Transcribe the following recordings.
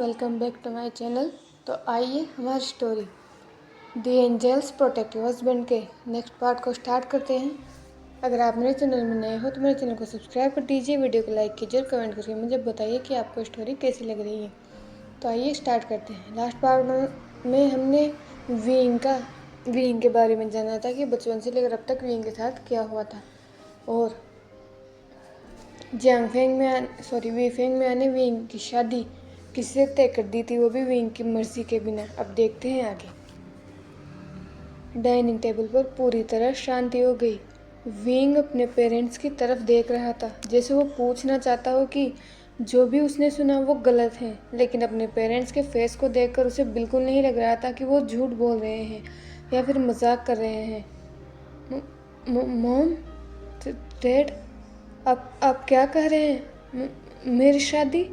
Welcome back to my channel. तो आइए हमारी story the angels protective husband के नेक्स्ट पार्ट को स्टार्ट करते हैं। अगर आप मेरे चैनल में नए हो तो मेरे चैनल को सब्सक्राइब कर दीजिए, वीडियो को लाइक कीजिए और कमेंट करके मुझे बताइए कि आपको स्टोरी कैसी लग रही है। तो आइए स्टार्ट करते हैं। लास्ट पार्ट में हमने विंग के बारे में जाना था कि बचपन से लेकर अब तक विंग के साथ क्या हुआ था, और वीफेंग में आने विंग की शादी किसी से तय कर दी थी, वो भी विंग की मर्जी के बिना। अब देखते हैं आगे। डाइनिंग टेबल पर पूरी तरह शांति हो गई। विंग अपने पेरेंट्स की तरफ देख रहा था, जैसे वो पूछना चाहता हो कि जो भी उसने सुना वो गलत है, लेकिन अपने पेरेंट्स के फेस को देखकर उसे बिल्कुल नहीं लग रहा था कि वो झूठ बोल रहे हैं या फिर मजाक कर रहे हैं। मॉम, डैड, आप क्या कह रहे हैं? मेरी शादी?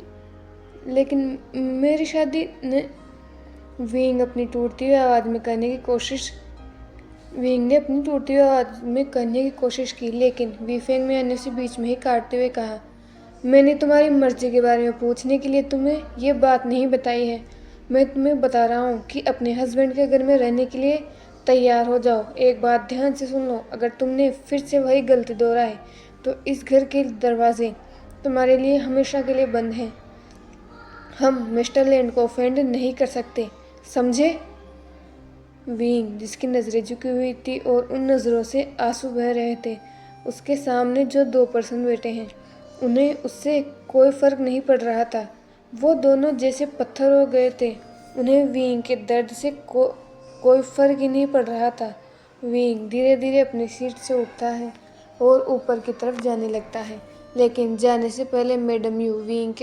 लेकिन मेरी शादी ने विंग ने अपनी टूटती हुई आवाज़ में करने की कोशिश की, लेकिन वीफेंग ने उसे बीच में ही काटते हुए कहा, मैंने तुम्हारी मर्जी के बारे में पूछने के लिए तुम्हें ये बात नहीं बताई है। मैं तुम्हें बता रहा हूँ कि अपने हस्बैंड के घर में रहने के लिए तैयार हो जाओ। एक बात ध्यान से सुन लो, अगर तुमने फिर से वही गलती दोहराई तो इस घर के दरवाजे तुम्हारे लिए हमेशा के लिए बंद हैं। हम मिस्टर लैंड को ऑफेंड नहीं कर सकते, समझे? विंग, जिसकी नज़रें झुकी हुई थी और उन नज़रों से आंसू बह रहे थे, उसके सामने जो दो पर्सन बैठे हैं उन्हें उससे कोई फर्क नहीं पड़ रहा था। वो दोनों जैसे पत्थर हो गए थे। उन्हें विंग के दर्द से कोई फर्क ही नहीं पड़ रहा था। विंग धीरे धीरे अपनी सीट से उठता है और ऊपर की तरफ जाने लगता है, लेकिन जाने से पहले मैडम यू विंग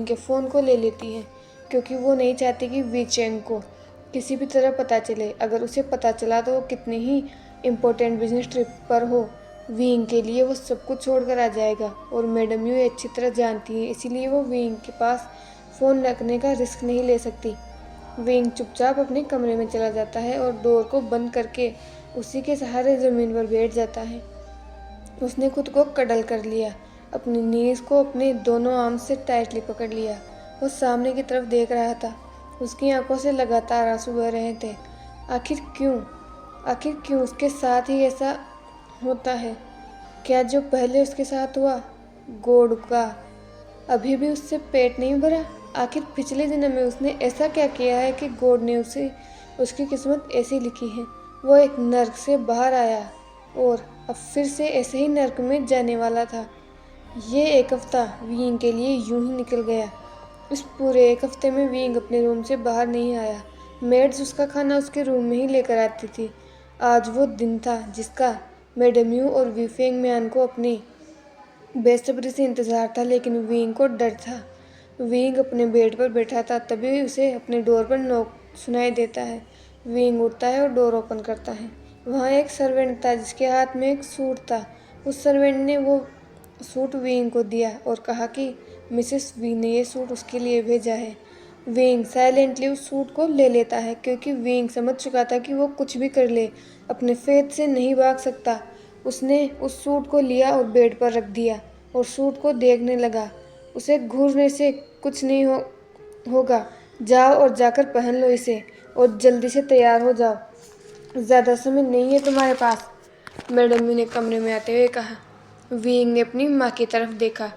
के फ़ोन को ले लेती है, क्योंकि वो नहीं चाहती कि वी चेंग को किसी भी तरह पता चले। अगर उसे पता चला तो वो कितनी ही इम्पोर्टेंट बिजनेस ट्रिप पर हो, विंग के लिए वो सब कुछ छोड़कर आ जाएगा, और मैडम यू अच्छी तरह जानती है, इसीलिए वो विंग के पास फ़ोन रखने का रिस्क नहीं ले सकती। विंग चुपचाप अपने कमरे में चला जाता है और डोर को बंद करके उसी के सहारे ज़मीन पर बैठ जाता है। उसने खुद को कडल कर लिया, अपनी नीज़ को अपने दोनों आर्म से टाइटली पकड़ लिया। वो सामने की तरफ देख रहा था, उसकी आंखों से लगातार आंसू बह रहे थे। आखिर क्यों उसके साथ ही ऐसा होता है? क्या जो पहले उसके साथ हुआ, गॉड का अभी भी उससे पेट नहीं भरा? आखिर पिछले जन्म में उसने ऐसा क्या किया है कि गॉड ने उसकी किस्मत ऐसी लिखी है? वो एक नर्क से बाहर आया और अब फिर से ऐसे ही नर्क में जाने वाला था। ये एक हफ्ता विंग के लिए यूं ही निकल गया। इस पूरे एक हफ्ते में विंग अपने रूम से बाहर नहीं आया। मेड्स उसका खाना उसके रूम में ही लेकर आती थी। आज वो दिन था जिसका मैडम यू और वीफेंग म्यान को अपने बेसब्री से इंतजार था, लेकिन विंग को डर था। विंग अपने बेड पर बैठा था, तभी उसे अपने डोर पर नॉक सुनाई देता है। विंग उठता है और डोर ओपन करता है। वहाँ एक सर्वेंट था जिसके हाथ में एक सूट था। उस सर्वेंट ने वो सूट विंग को दिया और कहा कि मिसेस वी ने ये सूट उसके लिए भेजा है। विंग साइलेंटली उस सूट को ले लेता है, क्योंकि विंग समझ चुका था कि वो कुछ भी कर ले, अपने फेथ से नहीं भाग सकता। उसने उस सूट को लिया और बेड पर रख दिया और सूट को देखने लगा। उसे घूरने से कुछ नहीं होगा। जाओ और जाकर पहन लो इसे और जल्दी से तैयार हो जाओ, ज़्यादा समय नहीं है तुम्हारे पास, मैडम ने कमरे में आते हुए कहा। विंग ने अपनी माँ की तरफ देखा,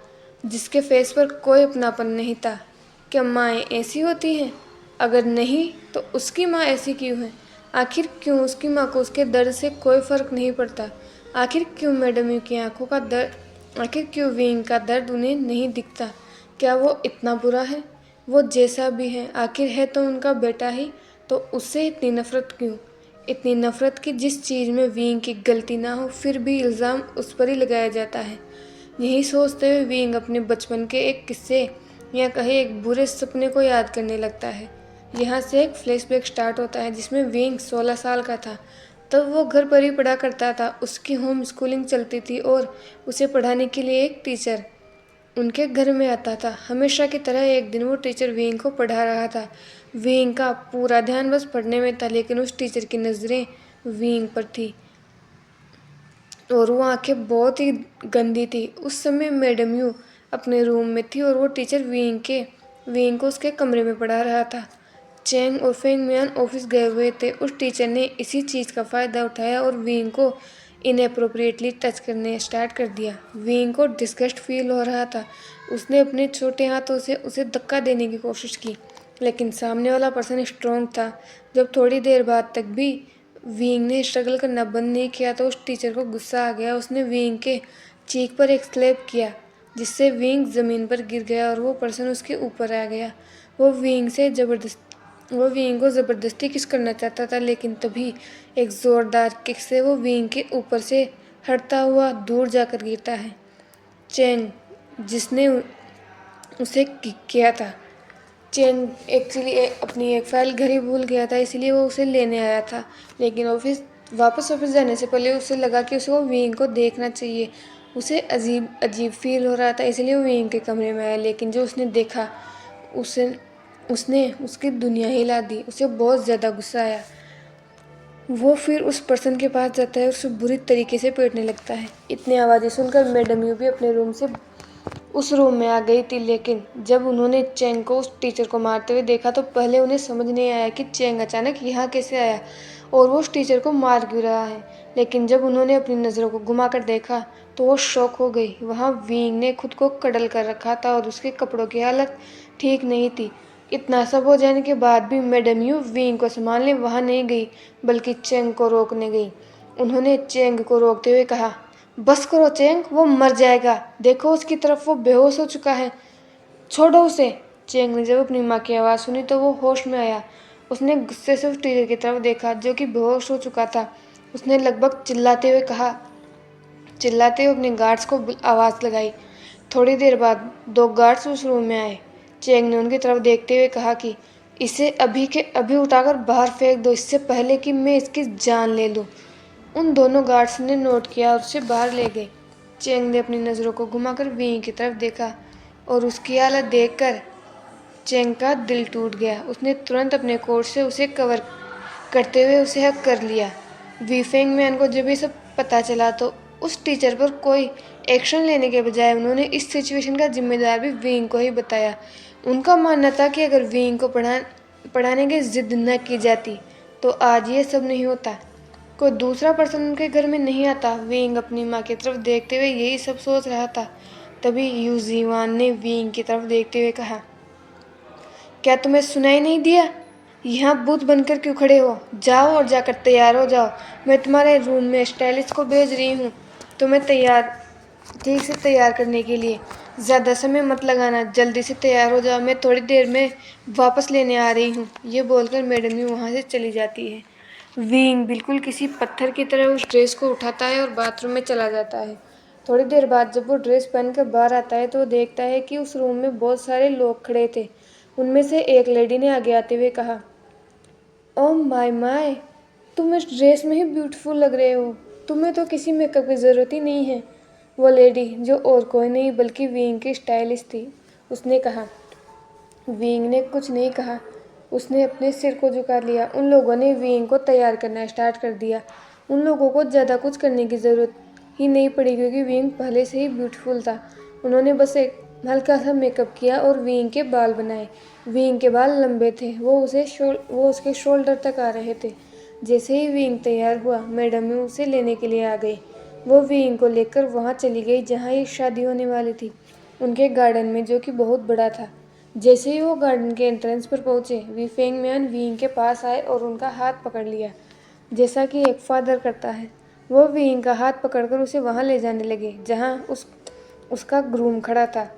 जिसके फेस पर कोई अपनापन नहीं था। क्या माएँ ऐसी होती हैं? अगर नहीं तो उसकी माँ ऐसी क्यों है? आखिर क्यों उसकी माँ को उसके दर्द से कोई फर्क नहीं पड़ता? आखिर क्यों मैडम यू की आंखों का दर्द आखिर क्यों विंग का दर्द उन्हें नहीं दिखता? क्या वो इतना बुरा है? वो जैसा भी है, आखिर है तो उनका बेटा ही, तो उससे इतनी नफरत क्यों? इतनी नफरत कि जिस चीज़ में विंग की गलती ना हो फिर भी इल्ज़ाम उस पर ही लगाया जाता है। यही सोचते हुए विंग अपने बचपन के एक किस्से या कहे एक बुरे सपने को याद करने लगता है। यहाँ से एक फ्लैशबैक स्टार्ट होता है जिसमें विंग 16 साल का था। तब वो घर पर ही पढ़ा करता था। उसकी होम स्कूलिंग चलती थी और उसे पढ़ाने के लिए एक टीचर उनके घर में आता था। हमेशा की तरह एक दिन वो टीचर विंग को पढ़ा रहा था। विंग का पूरा ध्यान बस पढ़ने में था, लेकिन उस टीचर की नज़रें विंग पर थी और वो आंखें बहुत ही गंदी थी। उस समय मैडम यू अपने रूम में थी और वो टीचर विंग के विंग को उसके कमरे में पढ़ा रहा था। चेंग और फेंग मियान ऑफिस गए हुए थे। उस टीचर ने इसी चीज़ का फ़ायदा उठाया और विंग को इनएप्रोप्रिएटली टच करने स्टार्ट कर दिया। विंग को डिस्गस्ट फील हो रहा था। उसने अपने छोटे हाथों से उसे धक्का देने की कोशिश की, लेकिन सामने वाला पर्सन स्ट्रॉन्ग था। जब थोड़ी देर बाद तक भी विंग ने स्ट्रगल करना बंद नहीं किया तो उस टीचर को गुस्सा आ गया। उसने विंग के चीक पर एक स्लैप किया, जिससे विंग ज़मीन पर गिर गया और वो पर्सन उसके ऊपर आ गया। वो विंग को ज़बरदस्ती किस करना चाहता था, लेकिन तभी एक ज़ोरदार किक से वो विंग के ऊपर से हटता हुआ दूर जाकर गिरता है। चेंग, जिसने उसे किक किया था, चेंग एक्चुअली अपनी एक फ़ाइल घर ही भूल गया था, इसलिए वो उसे लेने आया था। लेकिन वापस ऑफिस जाने से पहले उसे लगा कि उसे वो विंग को देखना चाहिए। उसे अजीब अजीब फील हो रहा था, इसलिए वो विंग के कमरे में आया। लेकिन जो उसने देखा, उसे उसने उसकी दुनिया हिला दी। उसे बहुत ज़्यादा गुस्सा आया। वो फिर उस पर्सन के पास जाता है और उसे बुरी तरीके से पीटने लगता है। इतनी आवाज़ें सुनकर मैडम यू भी अपने रूम से उस रूम में आ गई थी। लेकिन जब उन्होंने चेंग को उस टीचर को मारते हुए देखा तो पहले उन्हें समझ नहीं आया कि चेंग अचानक यहाँ कैसे आया और वो उस टीचर को मार क्यों रहा है। लेकिन जब उन्होंने अपनी नज़रों को घुमाकर देखा तो वो शॉक हो गई। वहाँ विंग ने खुद को कडल कर रखा था और उसके कपड़ों की हालत ठीक नहीं थी। इतना सब हो जाने के बाद भी मैडम यू विंग को संभालने वहाँ नहीं गई, बल्कि चेंग को रोकने गई। उन्होंने चेंग को रोकते हुए कहा, बस करो चेंग, वो मर जाएगा। देखो उसकी तरफ, वो बेहोश हो चुका है, छोड़ो उसे। चेंग ने जब अपनी माँ की आवाज़ सुनी तो वो होश में आया। उसने गुस्से से उस टीचर की तरफ देखा जो कि बेहोश हो चुका था। उसने लगभग चिल्लाते हुए अपने गार्ड्स को आवाज़ लगाई। थोड़ी देर बाद 2 गार्ड्स उस रूम में आए। चेंग ने उनकी तरफ देखते हुए कहा कि इसे अभी के अभी उठाकर बाहर फेंक दो, इससे पहले कि मैं इसकी जान ले लूँ। उन दोनों गार्ड्स ने नोट किया और उसे बाहर ले गए। चेंग ने अपनी नज़रों को घुमाकर विंग की तरफ देखा और उसकी हालत देखकर चेंग का दिल टूट गया। उसने तुरंत अपने कोट से उसे कवर करते हुए उसे हक कर लिया। वीफेंग मैन को जब ये सब पता चला तो उस टीचर पर कोई एक्शन लेने के बजाय उन्होंने इस सिचुएशन का जिम्मेदार भी विंग को ही बताया। उनका मानना था कि अगर विंग को पढ़ाने की जिद न की जाती तो आज ये सब नहीं होता। कोई दूसरा पर्सन उनके घर में नहीं आता। विंग अपनी माँ की तरफ देखते हुए यही सब सोच रहा था। तभी यूजीवान ने विंग की तरफ देखते हुए कहा, क्या तुम्हें सुनाई नहीं दिया? यहाँ भूत बनकर क्यों खड़े हो? जाओ और जाकर तैयार हो जाओ। मैं तुम्हारे रूम में स्टाइलिस्ट को भेज रही हूँ तुम्हें ठीक से तैयार करने के लिए। ज़्यादा समय मत लगाना, जल्दी से तैयार हो जाओ, मैं थोड़ी देर में वापस लेने आ रही हूँ। ये बोलकर मैडम यू वहाँ से चली जाती है। विंग बिल्कुल किसी पत्थर की तरह उस ड्रेस को उठाता है और बाथरूम में चला जाता है। थोड़ी देर बाद जब वो ड्रेस पहनकर बाहर आता है तो वो देखता है कि उस रूम में बहुत सारे लोग खड़े थे। उनमें से एक लेडी ने आगे आते हुए कहा, ओह माय माय, तुम इस ड्रेस में ही ब्यूटीफुल लग रहे हो। तुम्हें तो किसी मेकअप की ज़रूरत ही नहीं है। वो लेडी, जो और कोई नहीं बल्कि विंग की स्टाइलिस्ट थी, उसने कहा। विंग ने कुछ नहीं कहा। उसने अपने सिर को झुका लिया। उन लोगों ने विंग को तैयार करना स्टार्ट कर दिया। उन लोगों को ज़्यादा कुछ करने की ज़रूरत ही नहीं पड़ी क्योंकि विंग पहले से ही ब्यूटीफुल था। उन्होंने बस एक हल्का सा मेकअप किया और विंग के बाल बनाए। विंग के बाल लंबे थे, वो उसके शोल्डर तक आ रहे थे। जैसे ही विंग तैयार हुआ, मैडम उसे लेने के लिए आ गई। वो विंग को लेकर वहाँ चली गई जहाँ ये शादी होने वाली थी, उनके गार्डन में, जो कि बहुत बड़ा था। जैसे ही वो गार्डन के एंट्रेंस पर पहुंचे, वीफेंग मैन विंग के पास आए और उनका हाथ पकड़ लिया, जैसा कि एक फादर करता है। वो विंग का हाथ पकड़कर उसे वहां ले जाने लगे जहां उसका ग्रूम खड़ा था।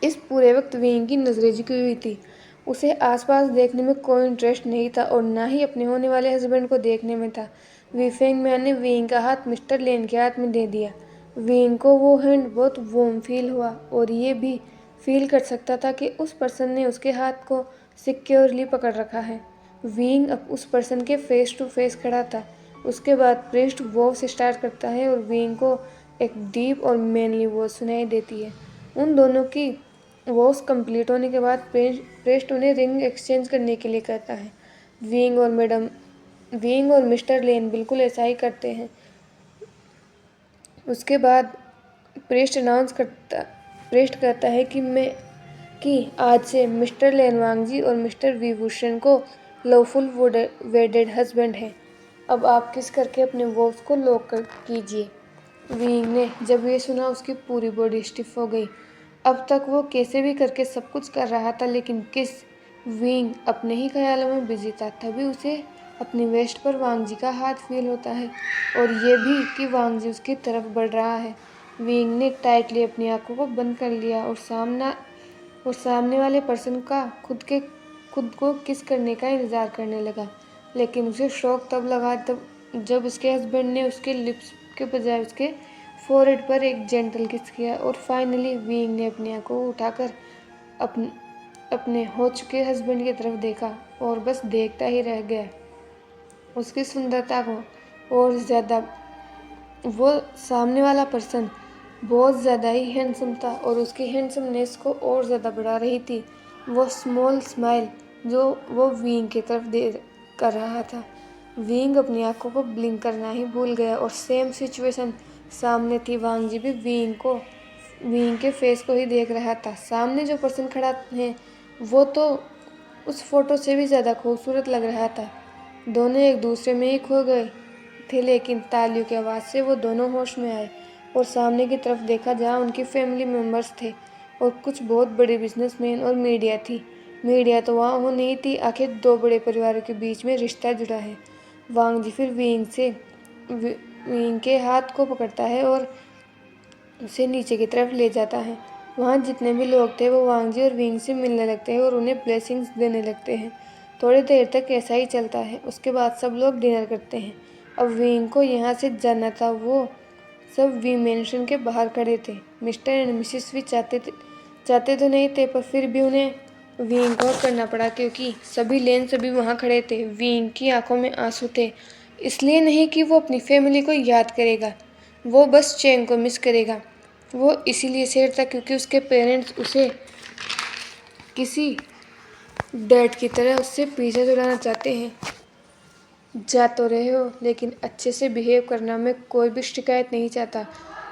इस पूरे वक्त विंग की नज़रें झुकी हुई थी। उसे आसपास देखने में कोई इंटरेस्ट नहीं था और ना ही अपने होने वाले हस्बैंड को देखने में था। वीफेंग मैन ने विंग का हाथ मिस्टर लेन के हाथ में दे दिया। विंग को वो हैंड बहुत वार्म फील हुआ और ये भी फील कर सकता था कि उस पर्सन ने उसके हाथ को सिक्योरली पकड़ रखा है। विंग अब उस पर्सन के फेस टू फेस खड़ा था। उसके बाद प्रीस्ट वॉव स्टार्ट करता है और विंग को एक डीप और मैनली वॉइस सुनाई देती है। उन दोनों की वॉच कंप्लीट होने के बाद प्रेस्ट उन्हें रिंग एक्सचेंज करने के लिए कहता है। विंग और मिस्टर लेन बिल्कुल ऐसा ही करते हैं। उसके बाद प्रेस्ट कहता है कि कि आज से मिस्टर लेन वांगजी और मिस्टर विभूषण को लॉफुल वेडेड हस्बैंड हैं। अब आप किस करके अपने वोव्स को लॉक कर कीजिए। विंग ने जब ये सुना उसकी पूरी बॉडी स्टिफ हो गई। अब तक वो कैसे भी करके सब कुछ कर रहा था, लेकिन किस विंग अपने ही ख्यालों में बिजी था। तभी उसे अपनी वेस्ट पर वांगजी का हाथ फील होता है और ये भी कि वांगजी उसकी तरफ बढ़ रहा है। विंग ने टाइटली अपनी आंखों को बंद कर लिया और सामने वाले पर्सन का खुद को किस करने का इंतज़ार करने लगा। लेकिन उसे शौक तब लगा जब उसके हस्बैंड ने उसके लिप्स के बजाय उसके फोरहेड पर एक जेंटल किस किया। और फाइनली विंग ने अपनी आंखों को उठाकर अपने हो चुके हस्बैंड की तरफ देखा और बस देखता ही रह गया। उसकी सुंदरता को और ज़्यादा वो सामने वाला पर्सन बहुत ज़्यादा ही हैंडसम था और उसकी हैंडसमनेस को और ज़्यादा बढ़ा रही थी वो स्मॉल स्माइल जो वो विंग की तरफ दे कर रहा था। विंग अपनी आंखों को ब्लिंक करना ही भूल गया और सेम सिचुएशन सामने थी। वांगजी भी विंग के फेस को ही देख रहा था। सामने जो पर्सन खड़ा है वो तो उस फोटो से भी ज़्यादा खूबसूरत लग रहा था। दोनों एक दूसरे में ही खो गए थे, लेकिन तालियों की आवाज़ से वो दोनों होश में आए और सामने की तरफ देखा जहाँ उनकी फैमिली मेम्बर्स थे और कुछ बहुत बड़े बिजनेसमैन और मीडिया थी। मीडिया तो वहाँ हो नहीं थी, आखिर दो बड़े परिवारों के बीच में रिश्ता जुड़ा है। वांगजी फिर विंग के हाथ को पकड़ता है और उसे नीचे की तरफ ले जाता है। वहाँ जितने भी लोग थे वो वांगजी और विंग से मिलने लगते हैं और उन्हें ब्लेसिंग्स देने लगते हैं। थोड़ी देर तक ऐसा ही चलता है। उसके बाद सब लोग डिनर करते हैं। अब विंग को यहाँ से जाना था। वो सब वी मेंशन के बाहर खड़े थे। मिस्टर एंड मिसेस भी चाहते तो नहीं थे, पर फिर भी उन्हें विंग को करना पड़ा क्योंकि सभी वहाँ खड़े थे। विंग की आंखों में आंसू थे, इसलिए नहीं कि वो अपनी फैमिली को याद करेगा, वो बस चैंग को मिस करेगा। वो इसीलिए सैड था क्योंकि उसके पेरेंट्स उसे किसी डैड की तरह उससे पीछे छुड़ाना चाहते हैं। जा तो रहे हो, लेकिन अच्छे से बिहेव करना। मैं कोई भी शिकायत नहीं चाहता।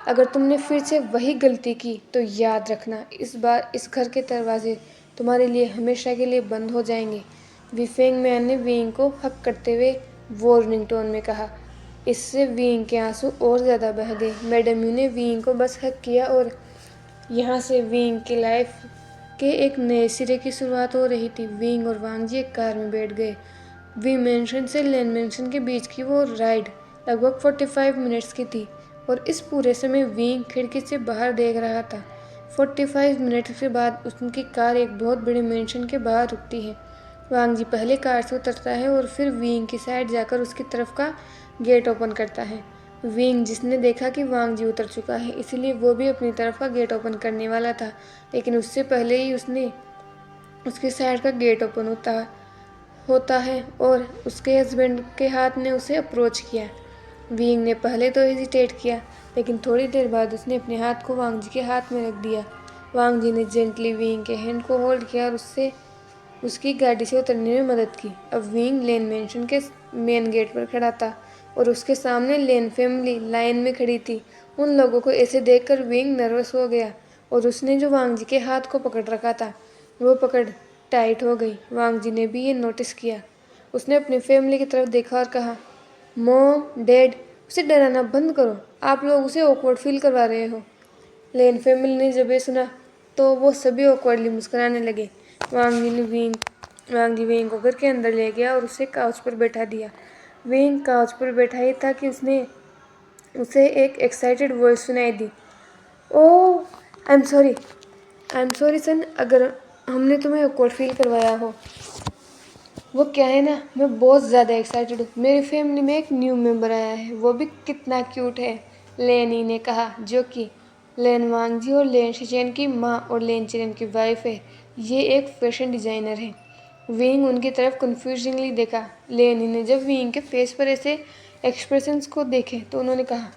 अगर तुमने फिर से वही गलती की तो याद रखना, इस बार इस घर के दरवाजे तुम्हारे लिए हमेशा के लिए बंद हो जाएंगे। विफेंग मैन ने विंग को हक करते हुए वार्निंग टोन में कहा। इससे विंग के आंसू और ज़्यादा बह गए। मैडम यू ने विंग को बस हक किया और यहाँ से विंग की लाइफ के एक नए सिरे की शुरुआत हो रही थी। विंग और वांगजी एक कार में बैठ गए। वी मेंशन से लेन मेंशन के बीच की वो राइड लगभग 45 मिनट्स की थी और इस पूरे समय विंग खिड़की से बाहर देख रहा था। 45 मिनट के बाद उनकी कार एक बहुत बड़े मेंशन के बाहर रुकती है। वांगजी पहले कार से उतरता है और फिर विंग की साइड जाकर उसकी तरफ का गेट ओपन करता है। विंग जिसने देखा कि वांगजी उतर चुका है, इसलिए वो भी अपनी तरफ का गेट ओपन करने वाला था, लेकिन उससे पहले ही उसकी साइड का गेट ओपन होता है और उसके हस्बैंड के हाथ ने उसे अप्रोच किया। विंग ने पहले तो हेजिटेट किया, लेकिन थोड़ी देर बाद उसने अपने हाथ को वांगजी के हाथ में रख दिया। वांगजी ने जेंटली विंग के हैंड को होल्ड किया और उससे उसकी गाड़ी से उतरने में मदद की। अब विंग लेन मेंशन के मेन गेट पर खड़ा था और उसके सामने लेन फैमिली लाइन में खड़ी थी। उन लोगों को ऐसे देखकर विंग नर्वस हो गया और उसने जो वांगजी के हाथ को पकड़ रखा था वो पकड़ टाइट हो गई। वांगजी ने भी ये नोटिस किया। उसने अपनी फैमिली की तरफ देखा और कहा, मॉम, डैड, उसे डराना बंद करो, आप लोग उसे ऑकवर्ड फील करवा रहे हो। लेन फैमिली ने जब ये सुना तो वो सभी ऑकवर्डली मुस्कुराने लगे। वांगजी विंग को घर के अंदर ले गया और उसे काउच पर बैठा दिया। विंग काउच पर बैठा ही था कि उसे एक एक्साइटेड वॉइस सुनाई दी। ओह, आई एम सॉरी सन, अगर हमने तुम्हें ऑकवर्ड फील करवाया हो। वो क्या है ना, मैं बहुत ज़्यादा एक्साइटेड हूँ। मेरी फैमिली में एक न्यू मेंबर आया है, वो भी कितना क्यूट है, लेनी ने कहा, जो कि लेन वांगजी और लेन शिचेन की माँ और लेन चिरेन की वाइफ है। ये एक फैशन डिज़ाइनर है। विंग उनकी तरफ कन्फ्यूजिंगली देखा। लेनी ने जब विंग के फेस पर ऐसे एक्सप्रेशंस को देखे तो उन्होंने कहा,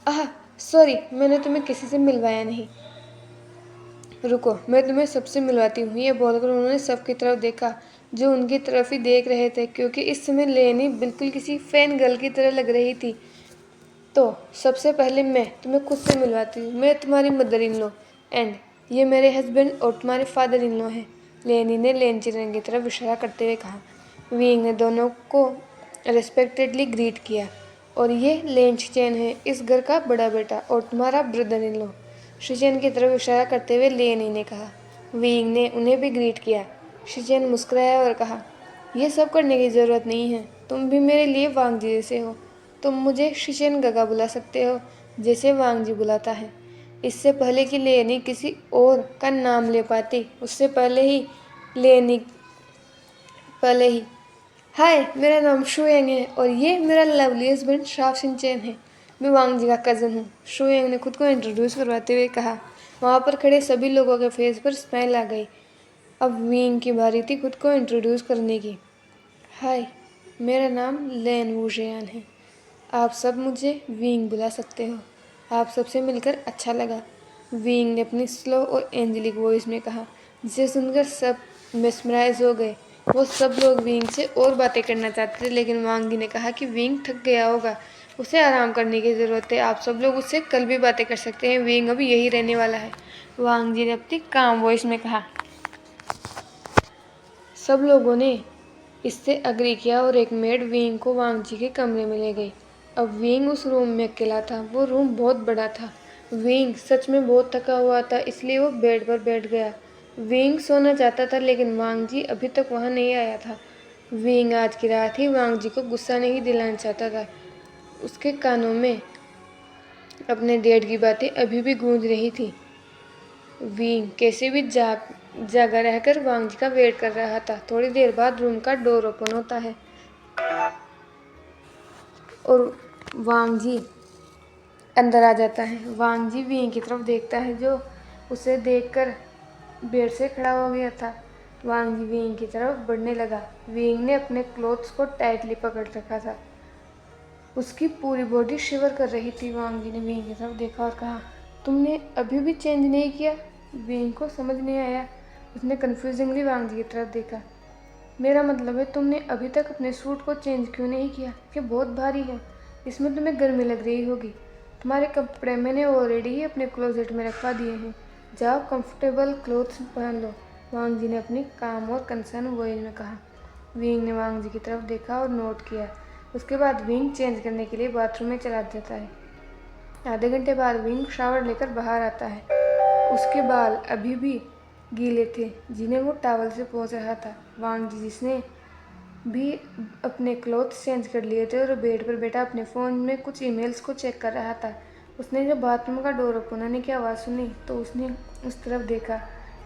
आह सॉरी, मैंने तुम्हें किसी से मिलवाया नहीं। रुको, मैं तुम्हें सबसे मिलवाती हूँ। ये बोलकर उन्होंने सबकी तरफ देखा जो उनकी तरफ ही देख रहे थे, क्योंकि इस समय लेनी बिल्कुल किसी फैन गर्ल की तरह लग रही थी। तो सबसे पहले मैं तुम्हें खुद से मिलवाती हूँ। मैं तुम्हारी मदर इन लॉ एंड ये मेरे हस्बैंड और तुम्हारे फादर इन लॉ हैं। लेनी ने लेन चिरन की तरफ इशारा करते हुए कहा। विंग ने दोनों को रेस्पेक्टेडली ग्रीट किया। और ये लेन शिचेन है, इस घर का बड़ा बेटा और तुम्हारा ब्रदर इन लॉ। शिचेन की तरफ इशारा करते हुए लेनी ने कहा। विंग ने उन्हें भी ग्रीट किया। शिचेन मुस्कुराया और कहा, यह सब करने की ज़रूरत नहीं है। तुम भी मेरे लिए वांग जी जैसे हो। तुम मुझे शिचेन गगा बुला सकते हो, जैसे वांग जी बुलाता है। इससे पहले कि लेनी किसी और का नाम ले पाती, उससे पहले ही हाय, मेरा नाम शुएंग है और ये मेरा लवली हस्बैंड शाओ शिनचेन है। मैं वांग जी का कज़न हूँ, शुएंग ने खुद को इंट्रोड्यूस करवाते हुए कहा। वहाँ पर खड़े सभी लोगों के फेस पर स्माइल आ गई। अब विंग की बारी थी खुद को इंट्रोड्यूस करने की। हाय, मेरा नाम लेन वुजियान है। आप सब मुझे विंग बुला सकते हो। आप सबसे मिलकर अच्छा लगा, विंग ने अपनी स्लो और एंजेलिक वॉइस में कहा, जिसे सुनकर सब मेस्मराइज हो गए। वो सब लोग विंग से और बातें करना चाहते थे, लेकिन वांग जी ने कहा कि विंग थक गया होगा, उसे आराम करने की ज़रूरत है। आप सब लोग उससे कल भी बातें कर सकते हैं, विंग अभी यही रहने वाला है, वांग जी ने अपनी काम वॉइस में कहा। सब लोगों ने इससे अग्री किया और एक मेड विंग को वांग जी के कमरे में ले गई। अब विंग उस रूम में अकेला था। वो रूम बहुत बड़ा था। विंग सच में बहुत थका हुआ था, इसलिए वो बेड पर बैठ गया। विंग सोना चाहता था, लेकिन वांग जी अभी तक वहाँ नहीं आया था। विंग आज की रात ही वांग जी को गुस्सा नहीं दिलाना चाहता था। उसके कानों में अपने डैड की बातें अभी भी गूंज रही थी। विंग कैसे भी जागा रहकर वांग जी का वेट कर रहा था। थोड़ी देर बाद रूम का डोर ओपन होता है और वांग जी अंदर आ जाता है। वांग जी विंग की तरफ देखता है, जो उसे देखकर बेड से खड़ा हो गया था। वांग जी विंग की तरफ बढ़ने लगा। विंग ने अपने क्लोथ्स को टाइटली पकड़ रखा था। उसकी पूरी बॉडी शिवर कर रही थी। वांग जी ने विंग की तरफ देखा और कहा, तुमने अभी भी चेंज नहीं किया? विंग को समझ नहीं आया। उसने कन्फ्यूजिंगली वांग जी की तरफ देखा। मेरा मतलब है, तुमने अभी तक अपने सूट को चेंज क्यों नहीं किया? ये बहुत भारी है, इसमें तुम्हें गर्मी लग रही होगी। तुम्हारे कपड़े मैंने ऑलरेडी ही अपने क्लोजेट में रखवा दिए हैं। जाओ कंफर्टेबल क्लोथ्स पहन लो, वांग जी ने अपनी काम और कंसर्न वॉइस में कहा। विंग ने वांग जी की तरफ देखा और नोट किया। उसके बाद विंग चेंज करने के लिए बाथरूम में चला जाता है। आधे घंटे बाद विंग शावर लेकर बाहर आता है। उसके बाल अभी भी गीले थे, जिन्हें वो टॉवल से पोंछ रहा था। वांग जी जिसने भी अपने क्लोथ्स चेंज कर लिए थे और बेड पर बैठा अपने फ़ोन में कुछ ईमेल्स को चेक कर रहा था। उसने जब बाथरूम का डोर ओपन होने की आवाज़ सुनी तो उसने उस तरफ देखा।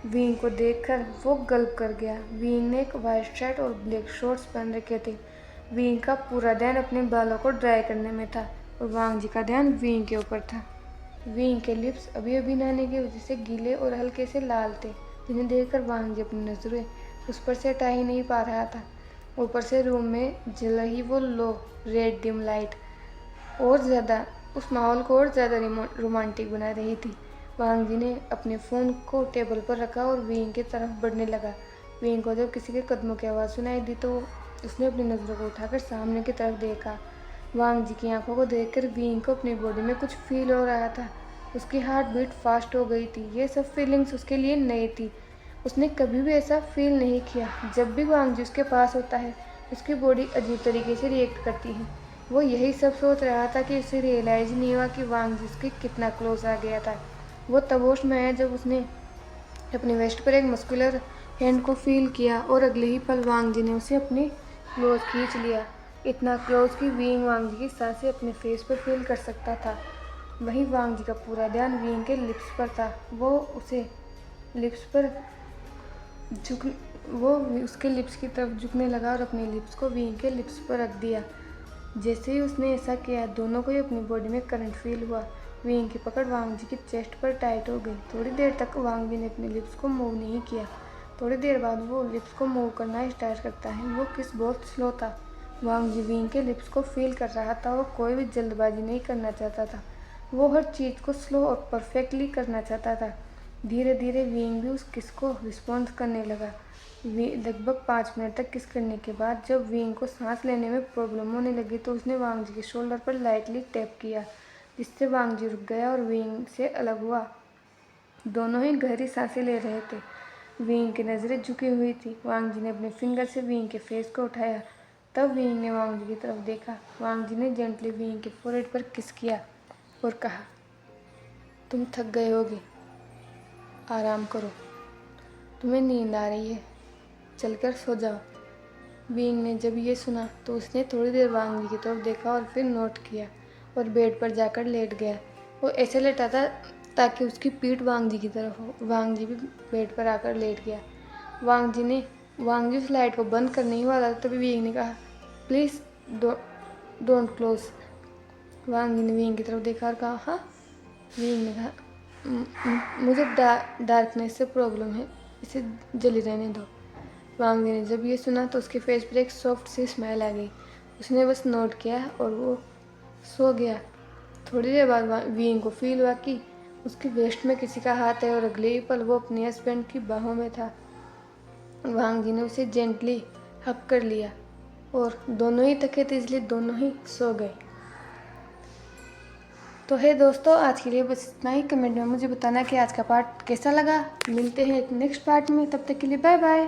विंग को देखकर वो गल्प कर गया। विंग ने एक वाइट शर्ट और ब्लैक शॉर्ट्स पहन रखे थे। विंग का पूरा ध्यान अपने बालों को ड्राई करने में था और वांग जी का ध्यान विंग के ऊपर था। विंग के लिप्स अभी अभी नहाने की वजह से गीले और हल्के से लाल थे, जिन्हें देखकर वांग जी अपनी नजरें उस पर से हटा ही नहीं पा रहा था। ऊपर से रूम में जल रही वो लो रेड डिम लाइट और ज़्यादा उस माहौल को और ज़्यादा रोमांटिक बना रही थी। वांग जी ने अपने फ़ोन को टेबल पर रखा और विंग की तरफ बढ़ने लगा। विंग को जब किसी के कदमों की आवाज़ सुनाई दी तो उसने अपनी नज़रों को उठाकर सामने की तरफ देखा। वांग जी की आंखों को देखकर विंग को अपनी बॉडी में कुछ फील हो रहा था। उसकी हार्ट बीट फास्ट हो गई थी। ये सब फीलिंग्स उसके लिए नई थी। उसने कभी भी ऐसा फील नहीं किया। जब भी वांग जी उसके पास होता है, उसकी बॉडी अजीब तरीके से रिएक्ट करती है। वो यही सब सोच रहा था कि उसे रियलाइज नहीं हुआ कि वांग जी उसके कितना क्लोज आ गया था। वो तब होश में आया जब उसने अपने वेस्ट पर एक मस्कुलर हैंड को फील किया और अगले ही पल वांग जी ने उसे अपने क्लोज खींच लिया। इतना क्लोज कि विंग वांग जी की सांसें अपने फेस पर फील कर सकता था। वहीं वांग जी का पूरा ध्यान विंग के लिप्स पर था। झुक वो उसके लिप्स की तरफ झुकने लगा और अपने लिप्स को विंग के लिप्स पर रख दिया। जैसे ही उसने ऐसा किया, दोनों को ही अपनी बॉडी में करंट फील हुआ। विंग की पकड़ वांग जी की चेस्ट पर टाइट हो गई। थोड़ी देर तक वांग जी ने अपने लिप्स को मूव नहीं किया। थोड़ी देर बाद वो लिप्स को मूव करना स्टार्ट करता है। वो किस बहुत स्लो था। वांग जी विंग के लिप्स को फील कर रहा था और कोई भी जल्दबाजी नहीं करना चाहता था। वो हर चीज़ को स्लो और परफेक्टली करना चाहता था। धीरे धीरे विंग भी उस किस को रिस्पॉन्स करने लगा। लगभग 5 मिनट तक किस करने के बाद जब विंग को सांस लेने में प्रॉब्लम होने लगी तो उसने वांग जी के शोल्डर पर लाइटली टैप किया, जिससे वांग जी रुक गया और विंग से अलग हुआ। दोनों ही गहरी सांसें ले रहे थे। विंग की नज़रें झुकी हुई थी। वांग जी ने अपने फिंगर से विंग के फेस को उठाया। तब विंग ने वांग जी की तरफ देखा। वांग जी ने जेंटली विंग के फोrehead पर किस किया और कहा, तुम थक गए होगे, आराम करो, तुम्हें नींद आ रही है, चलकर सो जाओ। विंग ने जब ये सुना तो उसने थोड़ी देर वांग जी की तरफ देखा और फिर नोट किया और बेड पर जाकर लेट गया। वो ऐसे लेटा था ताकि उसकी पीठ वांग जी की तरफ हो। वांग जी भी बेड पर आकर लेट गया। वांग जी उस लाइट को बंद करने ही वाला था तभी विंग ने कहा, प्लीज़ डोंट क्लोज। वांग जी ने विंग की तरफ देखा और कहा, हाँ। विंग ने कहा, मुझे डार्कनेस से प्रॉब्लम है, इसे जली रहने दो। वांग जी ने जब ये सुना तो उसके फेस पर एक सॉफ्ट सी स्माइल आ गई। उसने बस नोट किया और वो सो गया। थोड़ी देर बाद विंग को फील हुआ कि उसकी वेस्ट में किसी का हाथ है और अगले ही पल वो अपने हस्बैंड की बाहों में था। वांग जी ने उसे जेंटली हक कर लिया और दोनों ही थके थे इसलिए दोनों ही सो गए। तो है दोस्तों, आज के लिए बस इतना ही। कमेंट में मुझे बताना कि आज का पार्ट कैसा लगा। मिलते हैं एक नेक्स्ट पार्ट में, तब तक के लिए बाय बाय।